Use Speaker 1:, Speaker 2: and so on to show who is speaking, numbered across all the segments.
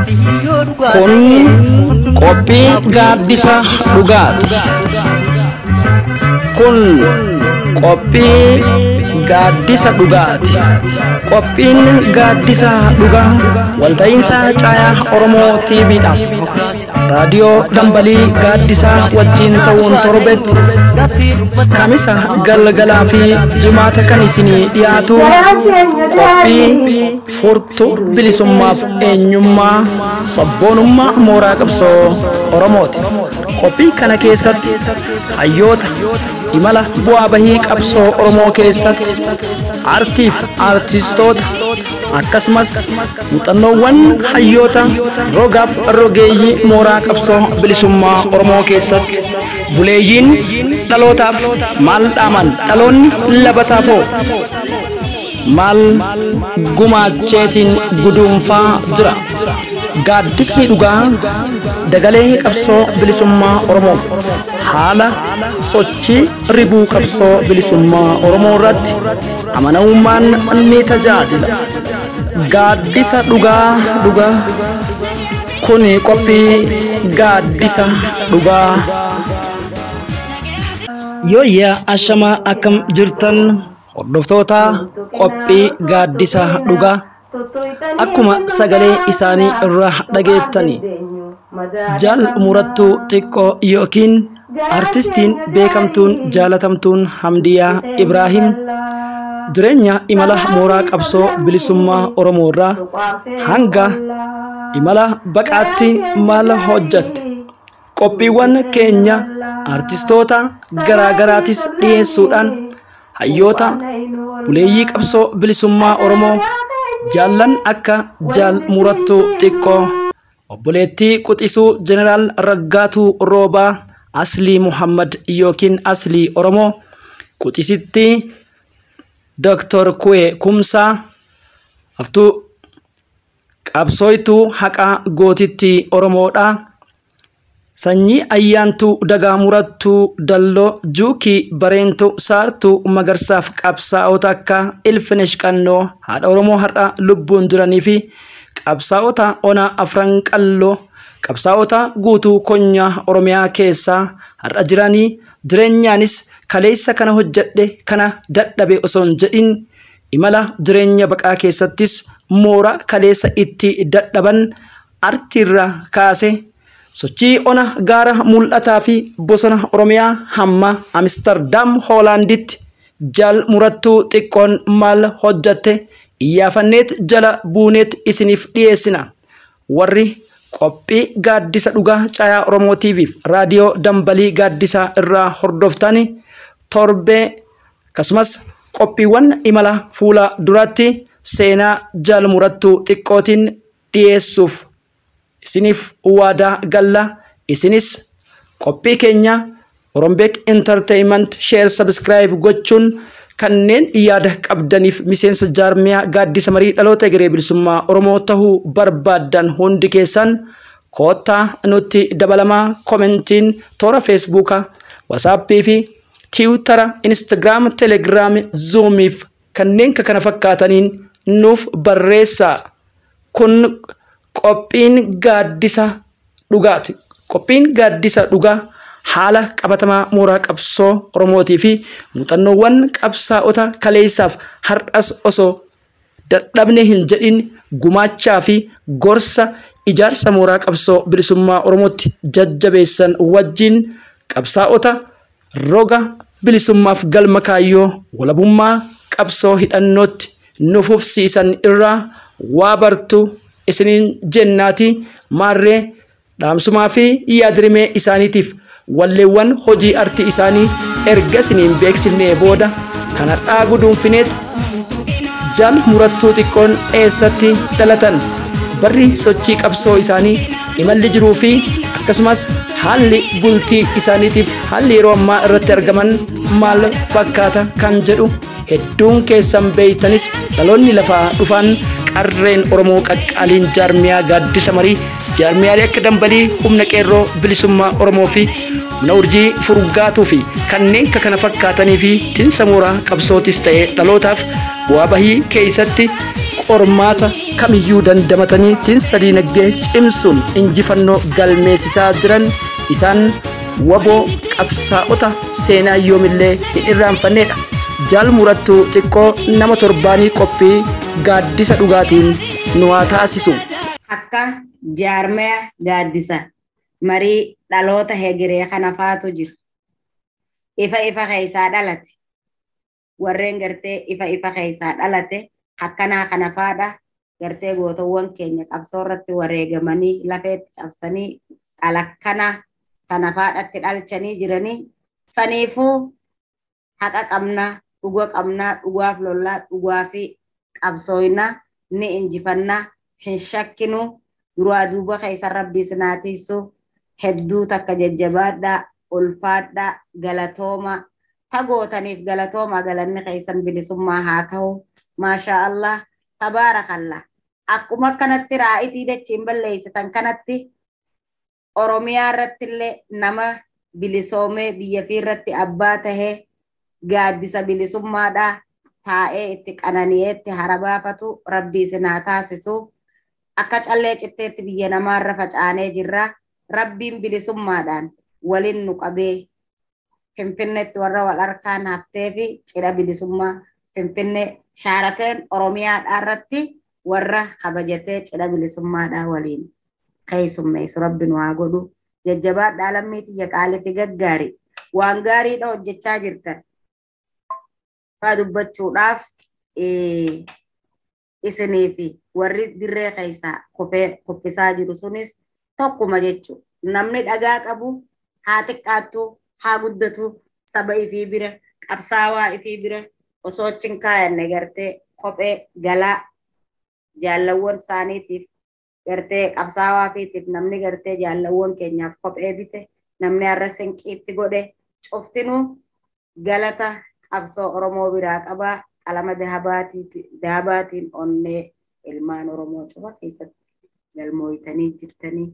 Speaker 1: Kun kopi gaaddisa dhugaati. Kun kopi gaaddisa dhugaati. Qophiin gaaddisa dhugaa walta'iinsa caayaa Oromoo TVdhaaf raadiyoo dambalii gaaddisaa wajjin ta'uun torbetti kamisa galgalaa fi jimaata kan isinii dhiyaatu qophii furtuu bilisummaaf eenyummaa sabboonummaa mooraa qabsoo Oromooti. Qophii kana keessatti hayyoota imala bu'aa bahii qabsoo Oromoo keessatti aartiif aartistoota akkasumas muuxannoowwan hayyoota rogaaf rogeeyyii mooraa qabsoo bilisummaa Oromoo keessatti buleeyyiin dhalootaaf maal dhaaman dhaloonni labataafoo maal gumaacheetiin guduunfaa jira. Gaaddisni dhugaa dagalee qabsoo bilisummaa Oromoof haala sochii ribuu qabsoo bilisummaa Oromoo irratti amanamummaan ni tajaajila. Gaaddisa dhugaa kun qophii gaaddisa dhugaa. Yooyyaa ashama akkam jirtan hordoftoota qophii gaaddisa dhugaa. Akkuma sagalee isaanii irraa dhageettani Jaal Murattuu Xiqqoo yookiin artistiin beekamtuun jaalatamtuun Hamdiyaa Ibraahim jireenya imala mooraa qabsoo bilisummaa Oromoo irraa hanga imala baqaatti maal hojjatte qophiiwwan keenya artistoota garaagaraatis dhiyeessuudhaan hayyoota buleeyyii qabsoo bilisummaa Oromoo jaallan akka Jaal Murattuu Xiqqoo obboleettii quxisuu Jeneraal Raggaatuu Roobaa Aslii Muhammad yookiin Aslii Oromoo quxisitti Dr. Kuwee Kumsaa haftuu qabsooytuu haqaa gootitti Oromoodha. Sanyii ayyaantuu Dagaa Murattuu Dalloo Juukii Bareentuu Saartuu Magarsaaf qabsaa'ota akka Ilfinesh Qannoo haadha Oromoo har'a lubbuun jiranii fi qabsaa'ota ona afran qalloo qabsaa'ota guutuu konyaa Oromiyaa keessaa har'a jiranii jireenyaanis kaleessa kana hojjedhe kana dadhabe osoo hin jedhin imala jireenya baqaa keessattis moora kaleessa itti dadhaban artiirra kaase sochii ona gaara mul'ataa fi bosona Oromiyaa hamma Amsterdam Hoolaanditti Jaal Murattuu Xiqqoon maal hojjatte iyyaafanneet jala buuneet isiniif dhiyeessina. Warri qophii gaaddisa dhugaa caayaa Oromoo TVf raadiyoo dambalii gaaddisaa irraa hordoftani torbee akkasumas qophiiwwan imala fuula duratti seenaa Jaal Murattuu Xiqqootiin dhiyeessuuf isiniif waadaa galla. Isinis qophii keenya Orombek Entertainment share subscribe gochuun kanneen yaada qabdaniif miseensa jaarmiyaa gaaddisa marii dhaloota egeree bilisummaa Oromoo tahuu barbaadan hundi keessan koottaa nutti dabalamaa komentiin toora Facebook, WhatsApp fi Twitter, Instagram, Telegram, Zoom fi kanneen kana fakkaataniin nuuf barreessaa. Kun qophiin gaaddisa dhugaati. Qophiin gaaddisa dhugaa haala qabatamaa mooraa qabsoo Oromootii fi muuxannoowwan qabsaa'ota kaleessaaf har'as osoo dadhabne hin jedhin gumaachaa fi gorsa ijaarsa mooraa qabsoo bilisummaa Oromootti jajjabeessan wajjin qabsaa'ota roga bilisummaaf galma kaayyoo walabummaa qabsoo hidhannootti nufufsiisan irraa waa bartu isiniin jennaati. Maarree dhaamsumaa fi yaadrimee isaaniitiif walleewwan hojii artii isaanii erga isiniin beeksifnee booda kanadhaa guduunfineet Jaal Murattuu Xiqqoon eessatti dhalatan barri sochii qabsoo isaanii imalli jiruu fi akkasumas haalli bultii isaaniitiif haalli yeroo ammaa irratti argaman maal fakkaata kan jedhu hedduun keessan beeytanis dhaloonni lafaa dhufan qarreen Oromoo qaqqaaliin jaarmiyaa gaaddisa marii jaarmiyaalee akka dambalii humna qeerroo bilisummaa Oromoo fi humna urjii furgaatuu fi kanneen kana fakkaatanii fi tinsa mooraa qabsootis ta'ee dhalootaaf bu'aa bahii keessatti ormaata kamiyyuu dandamatanii tinsa diinagdee cimsuun injifannoo galmeessisaa jiran isaan waboo qabsaa'ota seenaa yoomillee hin irraanfannedha. Jaal Murattuu xiqqoo nama torbaanii qophii gaaddisa dhugaatiin nu haa taasisu.
Speaker 2: Akka jaarmaya gaaddisa marii dhaloota hegeree kana faatu jira. Ifa keessaa dhalate. Warreen gartee ifa keessaa dhalate akkanaa kana faadha. Gartee gootawwan keenya qabsoo irratti wareegamanii lafeetti cabsanii alakkana kana faadhatti dhalchanii jiranii saniifuu haqa qabna, dhugaa qabna, dhugaaf lollaa, dhugaa fi qabsooyna ni injifannaa hin shakkinu. Duraa duuba keessa rabbii sinaatiisu hedduu takka jajjabaadhaa, ulfaadhaa, galatooma. Tagootaniif galatooma galanni keessan bilisummaa haa ta'u. Maashaa Allah, tabaarakallah. Akkuma kanatti raa'itii dachiin balleessitan kanatti Oromiyaa irratti illee nama bilisoomee biyya fi irratti abbaa tahee gaaddisa bilisummaadhaa taa'ee itti qanani'eetti harabaafatu rabbii sinaa taasisu. Akka callee citteetti biyya namaarra facaanee jirra. Rabbiin bilisummaadhaan waliin nu qabee Finfinneetti warra wal harkaan haftee fi cidha bilisummaa Finfinnee Shaarateen Oromiyaadhaa irratti warra kabajatee cidha bilisummaadhaa waliin keessummeessu rabbi nu haa godhu. Jajjabaadhaa lammii xiyya qaalii fi gaggaarii waan gaariidha hojjechaa jirtan. Faa dubbachuudhaaf isinii fi warri dirree keessaa kuffisaa jiru sunis tokkuma jechuudha. Namni dhagaa qabu haa xiqqaattu haa guddatu saba ifii bira qabsaawaa ifii bira osoo achiin kaayanne gartee kophee galaa jaallawwan isaaniitiif gartee qabsaawaa fiitiif namni gartee jaallawwan keenyaaf kophee bite namni har'a sinqiitti godhe cuftinuu galata qabsoo Oromoo biraa qabaa. Qalama dahabaatiin onnee ilmaan Oromoo cufa keessatti galmooytanii jirtanii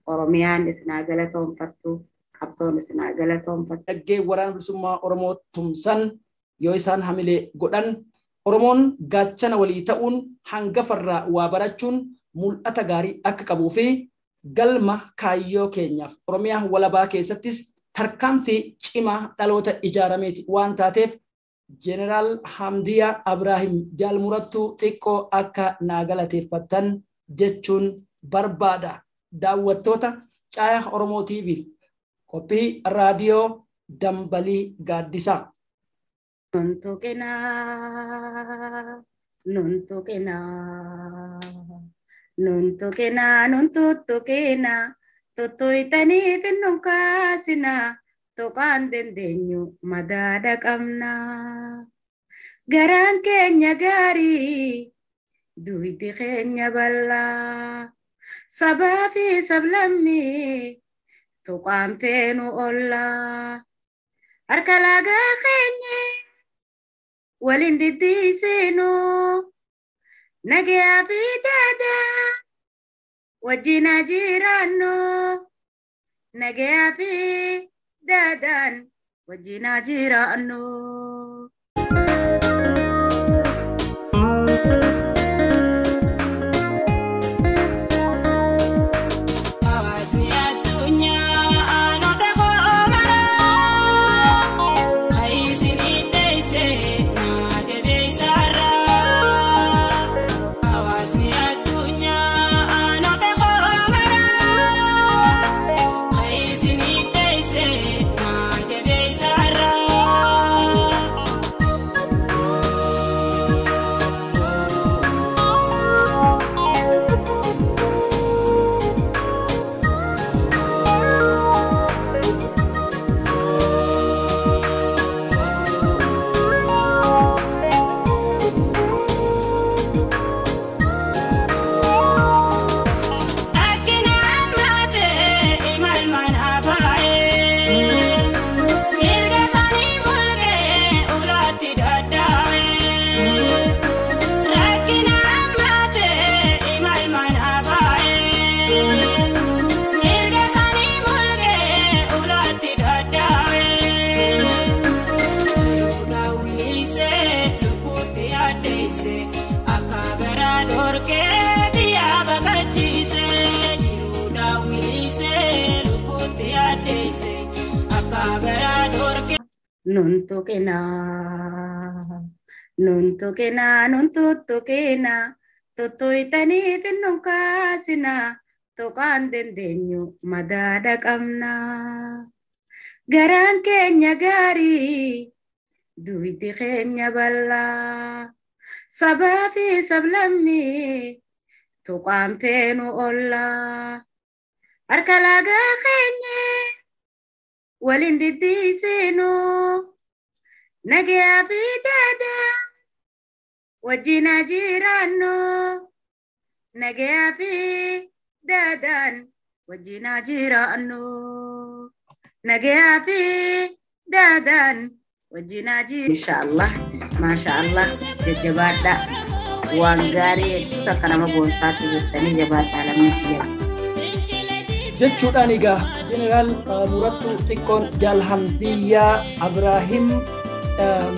Speaker 2: Oromiyaan isinaa galatoonfattu, qabsoon isinaa galatoonfattu.
Speaker 1: Dhaggee waraana bilisummaa Oromoo tumsan yoo isaan hamilee godhan Oromoon gaachana walii ta'uun hangafarraa waa barachuun mul'ata gaarii akka qabuu fi galma kaayyoo keenyaaf Oromiyaa walabaa keessattis tarkaanfii cimaa dhaloota ijaarameeti waan taateef Jeneraal Hamdiyaa Abraahim Jaal Murattuu xiqqoo akka naa galateeffattan jechuun barbaada. Daawwattoota Caayaa Oromoo TV qophii raadiyoo Dambalii Gaaddisaa.
Speaker 2: Nuntukena tuttuitanii finnun kaasina toqaan dandeenyu madaada qabna. Garaan keenya gaarii duwiti keenya bal'aa sabaa fi sablammii toqaan feenu ollaa harka laagaa keenya waliin diddiisinu nagayaa fi daadaa wajjin jiraannu nagayaa fi daadaan wajjin jiraannu. nuntukina, nuntukina, nuntutukina, tutuytanii finnunkaasina, tuqaan dandeenyu madaada qabna. Garaan keenya gaarii, duwiti keenya bal'aa, sabaa fi sablammii, tuqaan feenu ollaa. Harka lagaa keenya walin diddiisinu, nagayaa fi daadaa wajjin jiraannu, nagayaa fi daadaan wajjin jiraannu, nagayaa fi daadaan wajjin jiraannu. Inshaallah, maashaallah, jajjabaadha. Waan gaarii hedduu akka nama boonsaatti jettanii jabaadhaa lamni jedha.
Speaker 1: jechuudhaan egaa jeneraal Nurattuu Xiqqoon Jaalhamdiyyaa Abraahim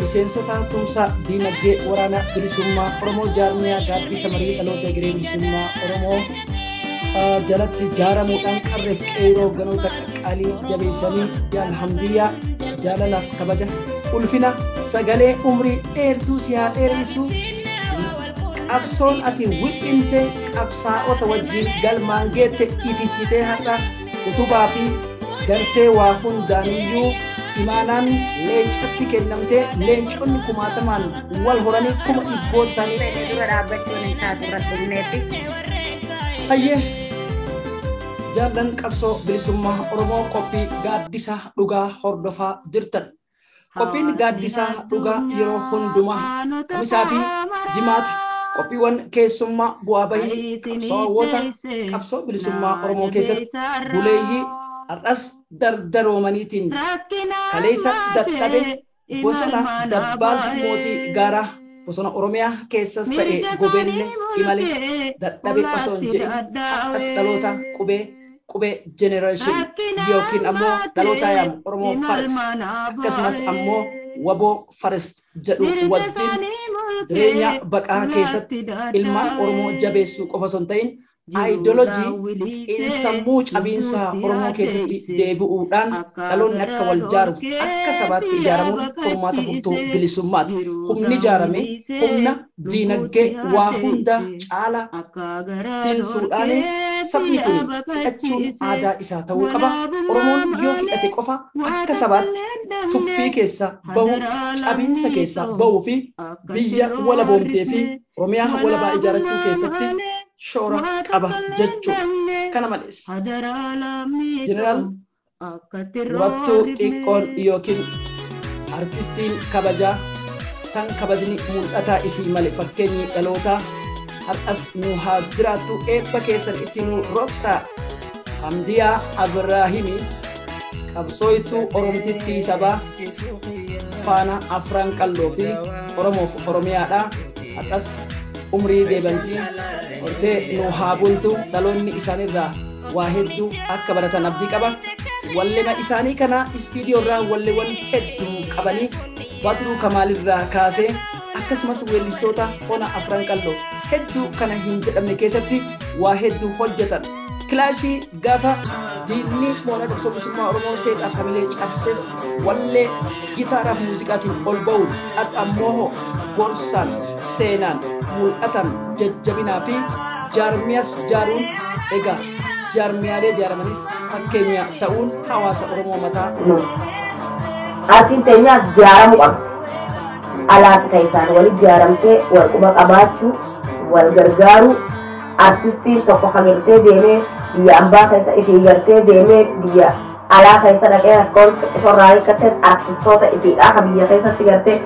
Speaker 1: miseensota tumsa diinagdee waraana bilisummaa Oromoo jaarmiyaa gaaddisa marii dhaloota egeree bilisummaa Oromoo jalatti jaaramuudhaan qarreef qeeroo ganoota qaqqaalii jabeessanii Jaalhamdiyyaa jaalalaaf kabaja ulfina sagalee umrii dheertuu si haa dheeressu. Qabsoon ati wi'inte qabsaa'ota wajjin galmaan geette itichitee har'a utubaa fi gartee waa hundaaniyyuu imaanaan leencatti kennamtee leenconni kumaatamaan wal horanii kuma dhibbootanii
Speaker 2: dura dhaabbachuun hin taatu rakkooneetti.
Speaker 1: Hayyee jaallan qabsoo bilisummaa Oromoo qophii gaaddisa dhugaa hordofaa jirtan. Qophiin gaaddisa dhugaa yeroo hundumaa kamisaa fi jimaata qophiiwwan keessummaa bu'aa bahii qabsoowwota qabsoo bilisummaa Oromoo keessatti buleeyyii har'as dardaroomaniitiin kaleessa dadhabe bosona dabbaal mootii gaaraa bosona Oromiyaa keessas ta'e gobeelle imale dadhabe osoo hin jedhin har'as dhaloota qubee generation yookiin ammoo dhaloota yaam Oromoo Forest akkasumas ammoo waboo Forest jedhu wajjin jireenya baqaa keessatti ilmaan Oromoo jabeessuu qofa osoo hin ta'in ideoloojii sammuu cabiinsa Oromoo keessatti deebi'uudhaan dhaloonni akka wal jaaru akka sabaatti ijaaramuun furmaata furtuu bilisummaati. Humni ijaarame humna diinagdee waa hunda caala tiinsuudhaan sabni kun hidhachuun aadaa isaa ta'uu qaba. Oromoon yoo hidhate qofa akka sabaatti tuffii keessa bahu cabiinsa keessa bahuu fi biyya walaboomtee fi Oromiyaa walabaa ijaarachuu keessatti shoora qaba jechuudha. Kana malees jeneraal Nurattuu Xiqqoon yookiin artistiin kabajaa tan kabajni mul'ataa isii malee fakkeenyi dhalootaa har'as nu haa jiraattu eebba keessan itti nu roobsaa. Hamdiyaa Abraahimi qabsooytuu Oromtittii sabaa faana afran qalloo fi Oromoof Oromiyaadha. Har'as umrii deebantii hortee nu haa bultu dhaloonni isaanirraa waa hedduu akka baratan abdii qaba. Wallema isaanii kana istiidiyoo irraa walleewwan hedduu qabanii Badruu Kamaalirraa kaasee akkasumas weellistoota ona afran qalloo hedduu kana hin jedhamne keessatti waa hedduu hojjetan. Kilaashii gaafa diinni moona qabsoo bilisummaa Oromoo seedhaa kamilee cabsees wallee gitaaraaf muuziqaatiin ol ba'uun ammoo gorsaan seenaan mul'atan jajjabinaa fi jaarmiyas jaaruun egaa jaarmiyaalee jaaramanis fakkeenya ta'uun hawaasa Oromoo mataa.
Speaker 2: Artiin teenyaas jaaramu qaba. Alaatti keessaan walitti jaaramtee wal quba qabaachuu wal gargaaruu artistiin tokko hagartee deemee biyya ambaa keessa itti gartee deemee biyya alaa keessa dhaqee rakkoon shorraa hiikkattes artistoota ittiidhaa ka biyya keessatti gartee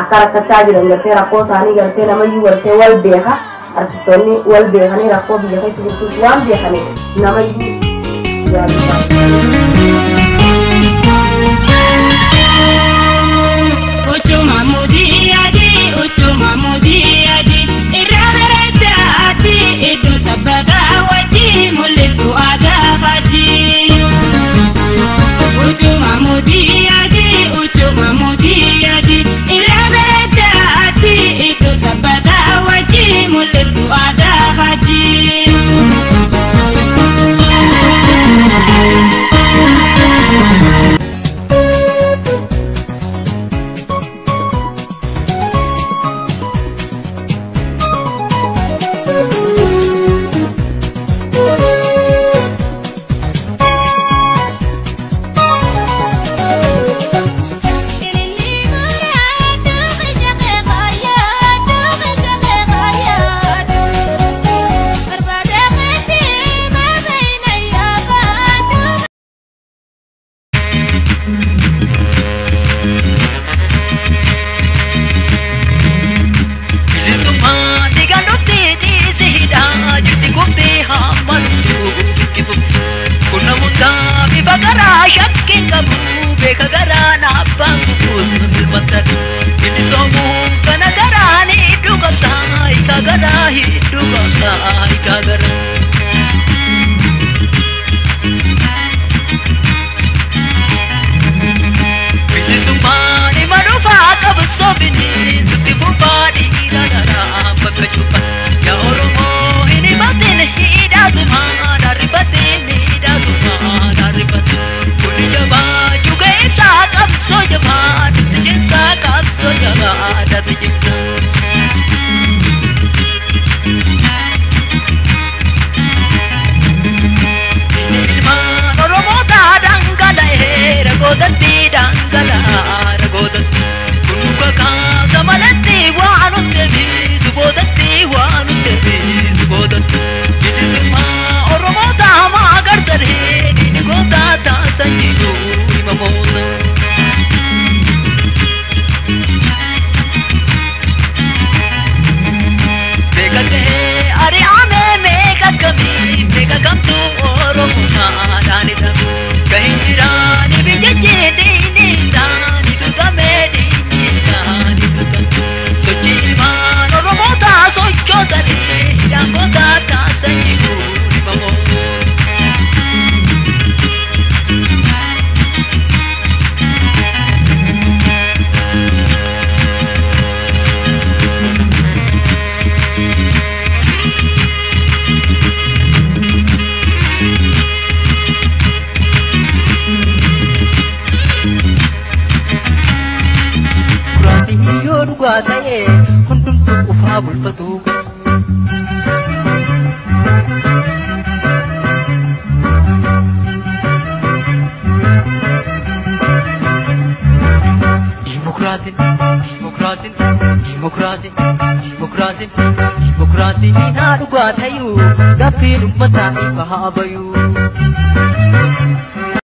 Speaker 2: akka rakkachaa jiran gartee rakkoo isaanii gartee namayyuu gartee wal beeka artistoonni wal beekanii rakkoo biyya keessa jirtus waan beekaniif namayyuu
Speaker 3: Uchuma mudiyadi irrabereddaati iddu sabbataa wajji mul'iftu aadaa faati. Uchuma mudiyadi irrabereddaati iddu sabbataa wajji mul'iftu aadaa faati.
Speaker 4: qabu beeka garaan abbaan kukuusu filmatan inni soomuu kana garaan hiddu qabsaa ika garaa hiddu qabsaa ika garaa. Bilisummaan ima dhufaa qabu sobini sutti bubbaadhi ilaalaraa bakka cufa yaa Oromoo hin himatin hidhaatumaa darribatin hidhaatumaa darribatin kuni jabaa juga isaa qabsoo jabaa datti jinsaa qabsoo jabaa datti jinsaa. Ilmaan Oromoota dhangala'ee ragootatti dhangala'aa ragootatti kunuunka kaasa malatti waan nuti biisu boodatti waan nuti biisu boodatti bilisummaa Oromoota hamaa gargaree diini goota taasan jiru himamoota. Beekatee ari'amee meeqa kamii meeqa kamtu Oromoota daanidha gahin jiraani biyya jedhiini isaani tutamee dhiini isaani tutame sochii ilmaan Oromoota sochoosanii hidhangoota taasan jiru himamoota. Yoo dhugaa ta'ee hundumtuu qofaa bulfatu Dimokiraatiin haa dhugaa ta'uu gaaffii uummataa ifa haa bayuu.